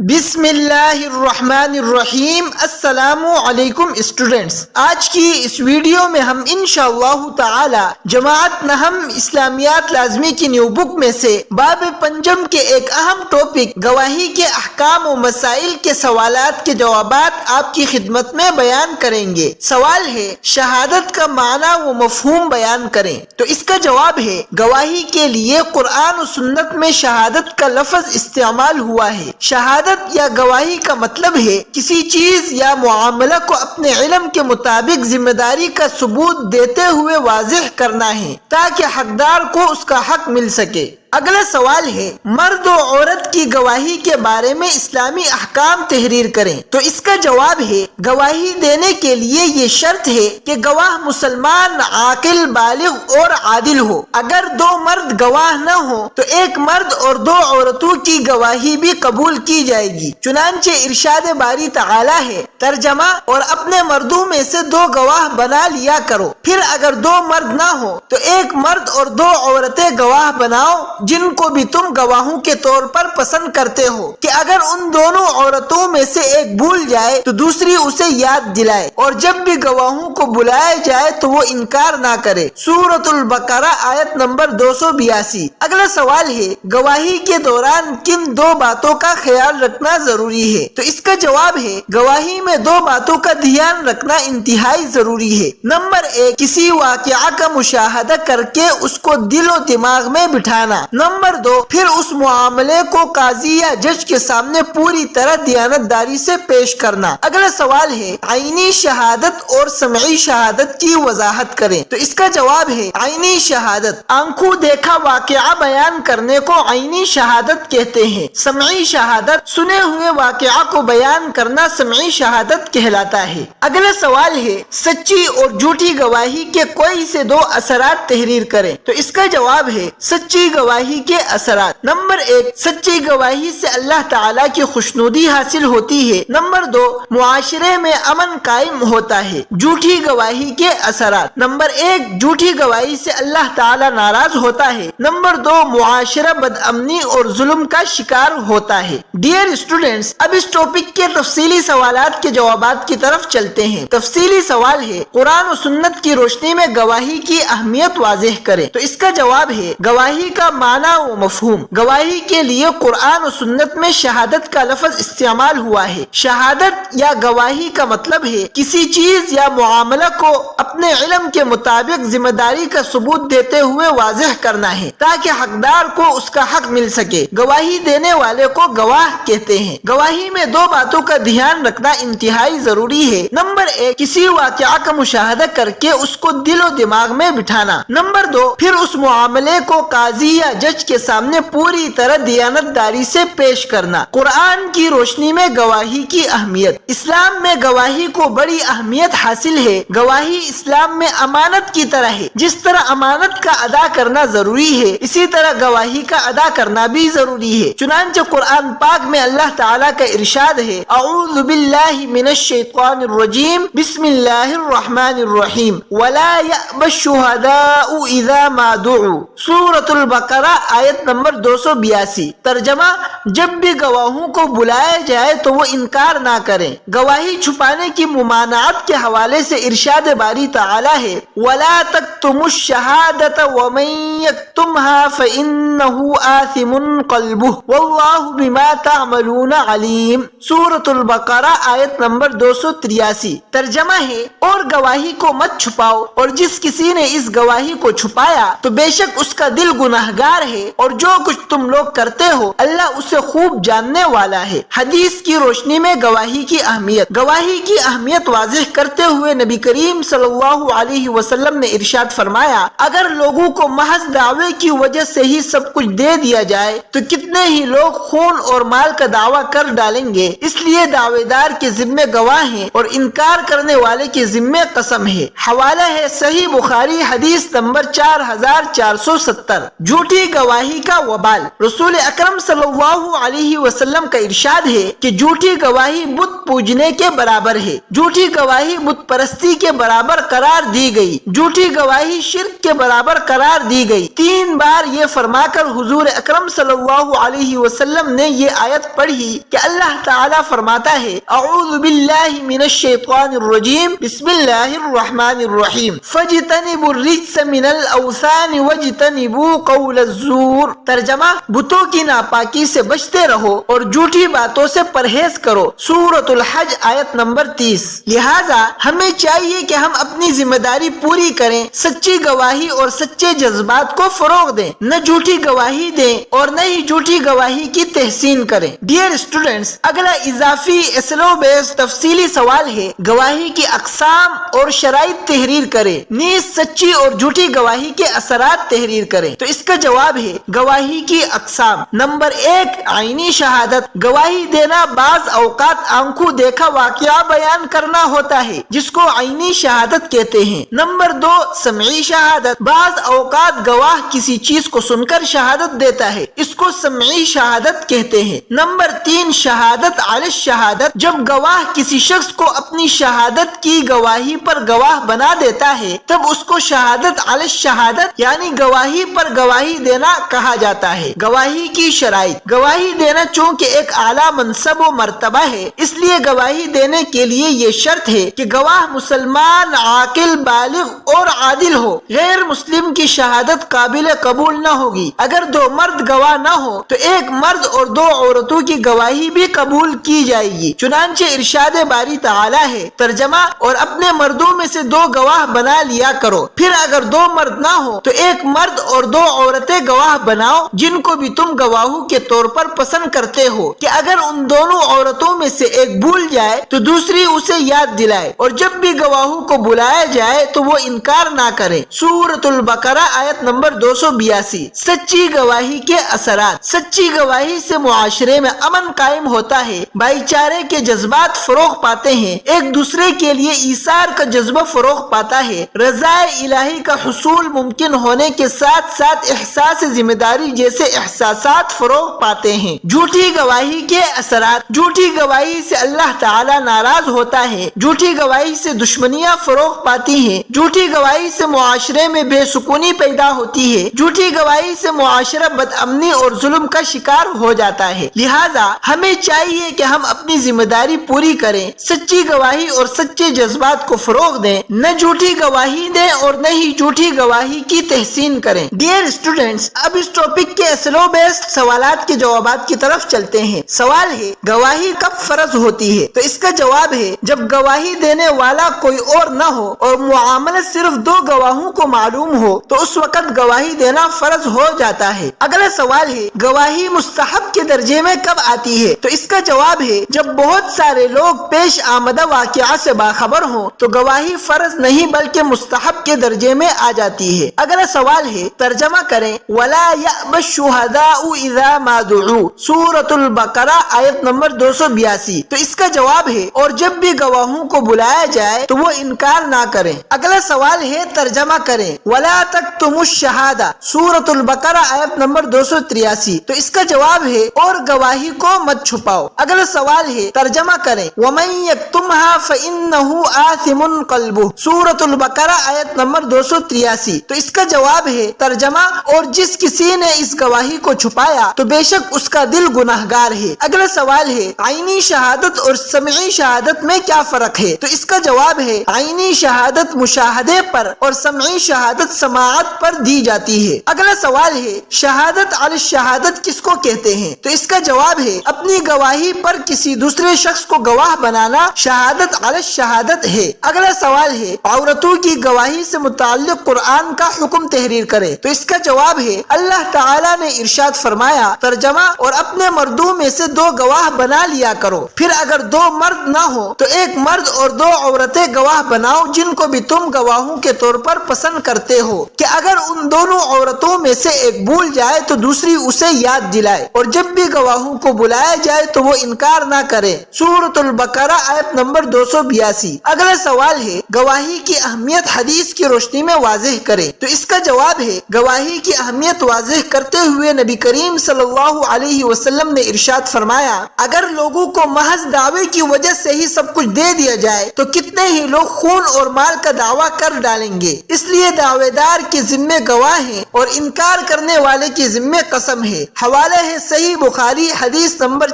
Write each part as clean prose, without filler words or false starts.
بسم اللہ الرحمن الرحیم۔ السلام علیکم اسٹوڈنٹس، آج کی اس ویڈیو میں ہم انشاءاللہ تعالی جماعت نہم اسلامیات لازمی کی نیو بک میں سے باب پنجم کے ایک اہم ٹاپک گواہی کے احکام و مسائل کے سوالات کے جوابات آپ کی خدمت میں بیان کریں گے۔ سوال ہے، شہادت کا معنی و مفہوم بیان کریں۔ تو اس کا جواب ہے، گواہی کے لیے قرآن و سنت میں شہادت کا لفظ استعمال ہوا ہے۔ شہادت یا گواہی کا مطلب ہے کسی چیز یا معاملہ کو اپنے علم کے مطابق ذمہ داری کا ثبوت دیتے ہوئے واضح کرنا ہے تاکہ حقدار کو اس کا حق مل سکے۔ اگلا سوال ہے، مرد و عورت کی گواہی کے بارے میں اسلامی احکام تحریر کریں۔ تو اس کا جواب ہے، گواہی دینے کے لیے یہ شرط ہے کہ گواہ مسلمان، عاقل، بالغ اور عادل ہو۔ اگر دو مرد گواہ نہ ہو تو ایک مرد اور دو عورتوں کی گواہی بھی قبول کی جائے گی۔ چنانچہ ارشاد باری تعالی ہے، ترجمہ، اور اپنے مردوں میں سے دو گواہ بنا لیا کرو۔ پھر اگر دو مرد نہ ہو تو ایک مرد اور دو عورتیں گواہ بناؤ جن کو بھی تم گواہوں کے طور پر پسند کرتے ہو، کہ اگر ان دونوں عورتوں میں سے ایک بھول جائے تو دوسری اسے یاد دلائے، اور جب بھی گواہوں کو بلایا جائے تو وہ انکار نہ کرے۔ سورۃ البقرہ آیت نمبر 282۔ اگلا سوال ہے، گواہی کے دوران کن دو باتوں کا خیال رکھنا ضروری ہے؟ تو اس کا جواب ہے، گواہی میں دو باتوں کا دھیان رکھنا انتہائی ضروری ہے۔ نمبر 1، کسی واقعہ کا مشاہدہ کر کے اس کو دل و دماغ میں بٹھانا۔ نمبر 2، پھر اس معاملے کو قاضی یا جج کے سامنے پوری طرح دیانتداری سے پیش کرنا۔ اگلا سوال ہے، عینی شہادت اور سمعی شہادت کی وضاحت کریں۔ تو اس کا جواب ہے، عینی شہادت، آنکھوں دیکھا واقعہ بیان کرنے کو عینی شہادت کہتے ہیں۔ سمعی شہادت، سنے ہوئے واقعہ کو بیان کرنا سمعی شہادت کہلاتا ہے۔ اگلا سوال ہے، سچی اور جھوٹی گواہی کے کوئی سے دو اثرات تحریر کریں۔ تو اس کا جواب ہے، سچی گواہی کے اثرات۔ نمبر 1، سچی گواہی سے اللہ تعالیٰ کی خوشنودی حاصل ہوتی ہے۔ نمبر 2، معاشرے میں امن قائم ہوتا ہے۔ جھوٹی گواہی کے اثرات۔ نمبر 1، جھوٹی گواہی سے اللہ تعالیٰ ناراض ہوتا ہے۔ نمبر 2، معاشرہ بدامنی اور ظلم کا شکار ہوتا ہے۔ ڈیئر اسٹوڈنٹس، اب اس ٹاپک کے تفصیلی سوالات کے جوابات کی طرف چلتے ہیں۔ تفصیلی سوال ہے، قرآن و سنت کی روشنی میں گواہی کی اہمیت واضح کریں۔ تو اس کا جواب ہے، گواہی کا معنی و مفہوم۔ گواہی کے لیے قرآن و سنت میں شہادت کا لفظ استعمال ہوا ہے۔ شہادت یا گواہی کا مطلب ہے کسی چیز یا معاملہ کو اپنے علم کے مطابق ذمہ داری کا ثبوت دیتے ہوئے واضح کرنا ہے تاکہ حقدار کو اس کا حق مل سکے۔ گواہی دینے والے کو گواہ کہتے ہیں۔ گواہی میں دو باتوں کا دھیان رکھنا انتہائی ضروری ہے۔ نمبر 1، کسی واقعہ کا مشاہدہ کر کے اس کو دل و دماغ میں بٹھانا۔ نمبر 2، پھر اس معاملے کو قاضی یا جج کے سامنے پوری طرح دیانتداری سے پیش کرنا۔ قرآن کی روشنی میں گواہی کی اہمیت۔ اسلام میں گواہی کو بڑی اہمیت حاصل ہے۔ گواہی اسلام میں امانت کی طرح ہے۔ جس طرح امانت کا ادا کرنا ضروری ہے، اسی طرح گواہی کا ادا کرنا بھی ضروری ہے۔ چنانچہ قرآن پاک میں اللہ تعالیٰ کا ارشاد ہے، اعوذ باللہ من الشیطان الرجیم، بسم اللہ الرحمن الرحیم، ولا یأبى الشہداء اذا ما دعوا۔ سورۃ البقرہ آیت نمبر 282۔ ترجمہ، جب بھی گواہوں کو بلایا جائے تو وہ انکار نہ کریں۔ گواہی چھپانے کی ممانعت کے حوالے سے ارشاد باری تعالی ہے، وَلَا تَكْتُمُوا الشَّهَادَةَ وَمَن يَكْتُمْهَا فَإِنَّهُ آثِمٌ قَلْبُهُ وَاللَّهُ بِمَا تَعْمَلُونَ عَلِيمٌ۔ سورۃ البقرہ آیت نمبر 283۔ ترجمہ ہے، اور گواہی کو مت چھپاؤ، اور جس کسی نے اس گواہی کو چھپایا تو بے شک اس کا دل گناہگار ہے، اور جو کچھ تم لوگ کرتے ہو اللہ اسے خوب جاننے والا ہے۔ حدیث کی روشنی میں گواہی کی اہمیت۔ گواہی کی اہمیت واضح کرتے ہوئے نبی کریم صلی اللہ علیہ وسلم نے ارشاد فرمایا، اگر لوگوں کو محض دعوے کی وجہ سے ہی سب کچھ دے دیا جائے تو کتنے ہی لوگ خون اور مال کا دعویٰ کر ڈالیں گے۔ اس لیے دعوے دار کے ذمے گواہ ہیں اور انکار کرنے والے کے ذمے قسم ہے۔ حوالہ ہے صحیح بخاری حدیث نمبر 4470۔ جھوٹی گواہی کا وبال۔ رسول اکرم صلی اللہ علیہ وسلم کا ارشاد ہے کہ جھوٹی گواہی بت پوجنے کے برابر ہے۔ جھوٹی گواہی بت پرستی کے برابر قرار دی گئی، جھوٹی گواہی شرک کے برابر قرار دی گئی۔ 3 بار یہ فرما کر حضور اکرم صلی اللہ علیہ وسلم نے یہ آیت پڑھی کہ اللہ تعالیٰ فرماتا ہے اعوذ باللہ من الشیطان الرجیم بسم اللہ الرحمن الرحیم فاجتنبوا الرجس من الاوثان واجتنبوا قول الزور۔ ترجمہ، بتوں کی ناپاکی سے بچتے رہو اور جھوٹی باتوں سے پرہیز کرو۔ سورۃ الحج آیت نمبر 30۔ لہذا ہمیں چاہیے کہ ہم اپنی ذمہ داری پوری کریں، سچی گواہی اور سچے جذبات کو فروغ دیں، نہ جھوٹی گواہی دیں اور نہ ہی جھوٹی گواہی کی تحسین کریں۔ ڈیئر اسٹوڈنٹس، اگلا اضافی اسلوب بیس تفصیلی سوال ہے، گواہی کی اقسام اور شرائط تحریر کریں، نیز سچی اور جھوٹی گواہی کے اثرات تحریر کریں۔ تو اس کا جواب ہے گواہی کی اقسام۔ نمبر 1، عینی شہادت، گواہی دینا بعض اوقات آنکھوں دیکھا واقعہ بیان کرنا ہوتا ہے جس کو عینی شہادت کہتے ہیں۔ نمبر 2، سمعی شہادت، بعض اوقات گواہ کسی چیز کو سن کر شہادت دیتا ہے، اس کو سمعی شہادت کہتے ہیں۔ نمبر 3، شہادت علی الشہادت، جب گواہ کسی شخص کو اپنی شہادت کی گواہی پر گواہ بنا دیتا ہے تب اس کو شہادت علی الشہادت یعنی گواہی پر گواہی دینا کہا جاتا ہے۔ گواہی کی شرائط، گواہی دینا چونکہ ایک اعلیٰ منصب و مرتبہ ہے، اس لیے گواہی دینے کے لیے یہ شرط ہے کہ گواہ مسلمان، عاقل، بالغ اور عادل ہو۔ غیر مسلم کی شہادت قابل قبول نہ ہوگی۔ اگر 2 مرد گواہ نہ ہو تو ایک مرد اور 2 عورتوں کی گواہی بھی قبول کی جائے گی۔ چنانچہ ارشاد باری تعالیٰ ہے، ترجمہ، اور اپنے مردوں میں سے 2 گواہ بنا لیا کرو، پھر اگر 2 مرد نہ ہو تو ایک مرد اور 2 عورتیں گواہ بناؤ جن کو بھی تم گواہوں کے طور پر پسند کرتے ہو کہ اگر ان دونوں عورتوں میں سے ایک بھول جائے تو دوسری اسے یاد دلائے، اور جب بھی گواہوں کو بلایا جائے تو وہ انکار نہ کرے۔ سورۃ البقرہ آیت نمبر 282۔ سچی گواہی کے اثرات، سچی گواہی سے معاشرے میں امن قائم ہوتا ہے، بھائی چارے کے جذبات فروغ پاتے ہیں، ایک دوسرے کے لیے ایثار کا جذبہ فروغ پاتا ہے، رضا الہی کا حصول ممکن ہونے کے ساتھ ساتھ احساس ذمہ داری جیسے احساسات فروغ پاتے ہیں۔ جھوٹی گواہی کے اثرات، جھوٹی گواہی سے اللہ تعالیٰ ناراض ہوتا ہے، جھوٹی گواہی سے دشمنیاں فروغ پاتی ہیں، جھوٹی گواہی سے معاشرے میں بے سکونی پیدا ہوتی ہے، جھوٹی گواہی سے معاشرہ بد امنی اور ظلم کا شکار ہو جاتا ہے۔ لہذا ہمیں چاہیے کہ ہم اپنی ذمہ داری پوری کریں، سچی گواہی اور سچے جذبات کو فروغ دیں، نہ جھوٹی گواہی دیں اور نہ ہی جھوٹی گواہی کی تحسین کریں۔ ڈیئر اسٹوڈنٹس، اب اس ٹاپک کے اسلوب بیسڈ سوالات کے جوابات کی طرف چلتے ہیں۔ سوال ہے، گواہی کب فرض ہوتی ہے؟ تو اس کا جواب ہے جب گواہی دینے والا کوئی اور نہ ہو اور معاملہ صرف 2 گواہوں کو معلوم ہو تو اس وقت گواہی دینا فرض ہو جاتا ہے۔ اگلا سوال ہے، گواہی مستحب کے درجے میں کب آتی ہے؟ تو اس کا جواب ہے جب بہت سارے لوگ پیش آمدہ واقعہ سے باخبر ہوں تو گواہی فرض نہیں بلکہ مستحب کے درجے میں آ جاتی ہے۔ اگلا سوال ہے، ترجمہ کریں وَلَا يَأْبَ الشُّهَدَاءُ إِذَا مَا دُعُوا، سورۃ البقرہ آیت نمبر 282۔ تو اس کا جواب ہے اور جب بھی گواہوں کو بلایا جائے تو وہ انکار نہ کریں۔ اگلا سوال ہے، ترجمہ کریں وَلَا تَكْتُمُوا الشَّهَادَةَ، سورۃ البقرہ آیت نمبر 283۔ تو اس کا جواب ہے اور گواہی کو مت چھپاؤ۔ اگلا سوال ہے، ترجمہ کریں وَمَن يَكْتُمْهَا فَإِنَّهُ آثِمٌ قَلْبُهُ، سورۃ البقرہ آیت نمبر 283۔ تو اس کا جواب ہے، ترجمہ، اور جس کسی نے اس گواہی کو چھپایا تو بے شک اس کا دل گناہگار ہے۔ اگلا سوال ہے، عینی شہادت اور سمعی شہادت میں کیا فرق ہے؟ تو اس کا جواب ہے عینی شہادت مشاہدے پر اور سمعی شہادت سماعت پر دی جاتی ہے۔ اگلا سوال ہے، شہادت علی الشہادت کس کو کہتے ہیں؟ تو اس کا جواب ہے اپنی گواہی پر کسی دوسرے شخص کو گواہ بنانا شہادت علی الشہادت ہے۔ اگلا سوال ہے، عورتوں کی گواہی سے متعلق قرآن کا حکم تحریر کرے۔ تو اس کا جواب ہے اللہ تعالیٰ نے ارشاد فرمایا، ترجمہ، اور اپنے مردوں میں سے 2 گواہ بنا لیا کرو، پھر اگر 2 مرد نہ ہو تو ایک مرد اور 2 عورتیں گواہ بناؤ جن کو بھی تم گواہوں کے طور پر پسند کرتے ہو کہ اگر ان دونوں عورتوں میں سے ایک بھول جائے تو دوسری اسے یاد دلائے، اور جب بھی گواہوں کو بلایا جائے تو وہ انکار نہ کرے۔ سورۃ البقرہ آیت نمبر 282۔ اگلا سوال ہے، گواہی کی اہمیت حدیث کی روشنی میں واضح کرے۔ تو اس کا جواب ہے گواہی کی اہمیت واضح کرتے ہوئے نبی کریم صلی اللہ علیہ وسلم نے ارشاد فرمایا، اگر لوگوں کو محض دعوے کی وجہ سے ہی سب کچھ دے دیا جائے تو کتنے ہی لوگ خون اور مال کا دعویٰ کر ڈالیں گے، اس لیے دعوے دار کے ذمے گواہ ہیں اور انکار کرنے والے کے ذمے قسم ہے۔ حوالہ ہے صحیح بخاری حدیث نمبر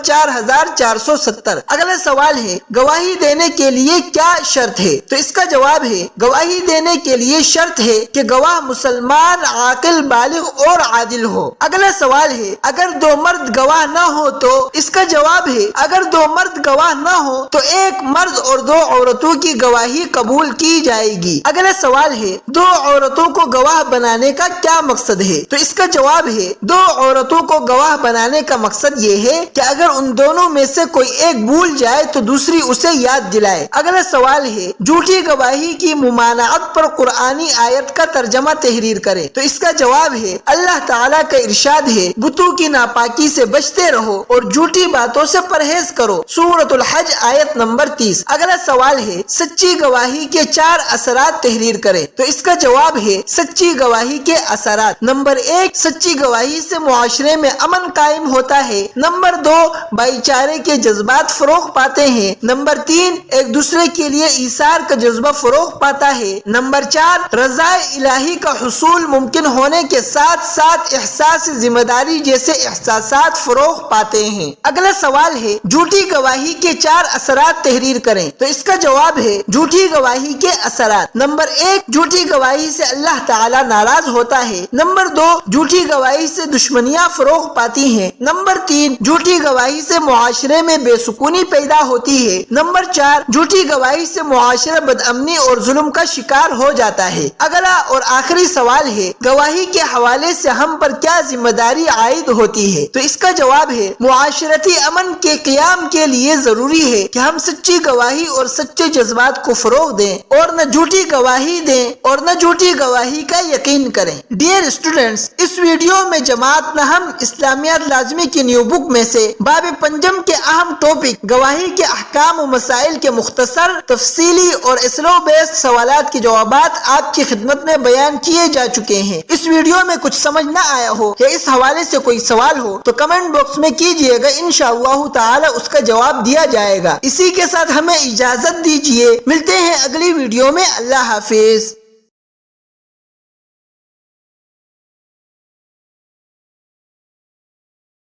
4470۔ اگلا سوال ہے گواہی دینے کے لیے کیا شرط ہے؟ تو اس کا جواب ہے گواہی دینے کے لیے شرط ہے کہ گواہ مسلمان، عاقل، بالغ اور عادل ہو۔ اگلا سوال ہے اگر دو مرد گواہ نہ ہو تو؟ اس کا جواب ہے اگر دو مرد گواہ نہ ہو تو ایک مرد اور دو عورتوں کی گواہی قبول کی جائے گی۔ اگلا سوال ہے دو عورتوں کو گواہ بنانے کا کیا مقصد ہے؟ تو اس کا جواب ہے دو عورتوں کو گواہ بنانے کا مقصد یہ ہے کہ اگر ان دونوں میں سے کوئی ایک بھول جائے تو دوسری اسے یاد دلائے۔ اگلا سوال ہے جھوٹی گواہی کی ممانعت پر قرآنی آیت کا ترجمہ تحریر کرے۔ تو اس کا جواب ہے اللہ تعالیٰ کا ارشاد ہے بتوں کی ناپاکی سے بچتے رہو اور جھوٹی باتوں سے پرہیز کرو، سورۃ الحج آیت نمبر 30۔ اگلا سوال ہے سچی گواہی کے 4 اثرات تحریر کریں۔ تو اس کا جواب ہے سچی گواہی کے اثرات: نمبر 1 سچی گواہی سے معاشرے میں امن قائم ہوتا ہے۔ نمبر 2 بھائی چارے کے جذبات فروغ پاتے ہیں۔ نمبر 3 ایک دوسرے کے لیے ایثار کا جذبہ فروغ پاتا ہے۔ نمبر 4 رضا الہی کا حصول ممکن ہونے کے ساتھ ساتھ احساس ذمہ داری جیسے احساسات فروغ پاتے ہیں۔ اگلا سوال ہے جھوٹی گواہی کے 4 اثرات تحریر کریں۔ تو اس کا جواب ہے جھوٹی گواہی کے اثرات: نمبر 1 جھوٹی گواہی سے اللہ تعالیٰ ناراض ہوتا ہے۔ نمبر 2 جھوٹی گواہی سے دشمنیاں فروغ پاتی ہیں۔ نمبر 3 جھوٹی گواہی سے معاشرے میں بے سکونی پیدا ہوتی ہے۔ نمبر 4 جھوٹی گواہی سے معاشرہ بدامنی اور ظلم کا شکار ہو جاتا ہے۔ اگلا اور آخری سوال ہے گواہی کے حوالے سے ہم پر کیا ذمہ داری عائد ہوتی ہے؟ تو اس کا جواب ہے معاشرتی امن کے قیام کے لیے ضروری ہے کہ ہم سچی گواہی اور سچے جذبات کو فروغ دیں اور نہ جھوٹی گواہی دیں اور نہ جھوٹی گواہی کا یقین کریں۔ ڈیئر اسٹوڈنٹس، اس ویڈیو میں جماعت نہم اسلامیات لازمی کی نیو بک میں سے باب پنجم کے اہم ٹاپک گواہی کے احکام و مسائل کے مختصر، تفصیلی اور اسلوب بیسڈ سوالات کے جوابات آپ کی خدمت میں بیان کیے جا چکے ہیں۔ اس ویڈیو میں کچھ سمجھ نہ آیا ہو یا اس حوالے سے کوئی سوال ہو تو کمنٹ باکس میں کیجئے گا، انشاءاللہ تعالی اس کا جواب دیا جائے گا۔ اسی کے ساتھ ہمیں اجازت دیجئے، ملتے ہیں اگلی ویڈیو میں۔ اللہ حافظ۔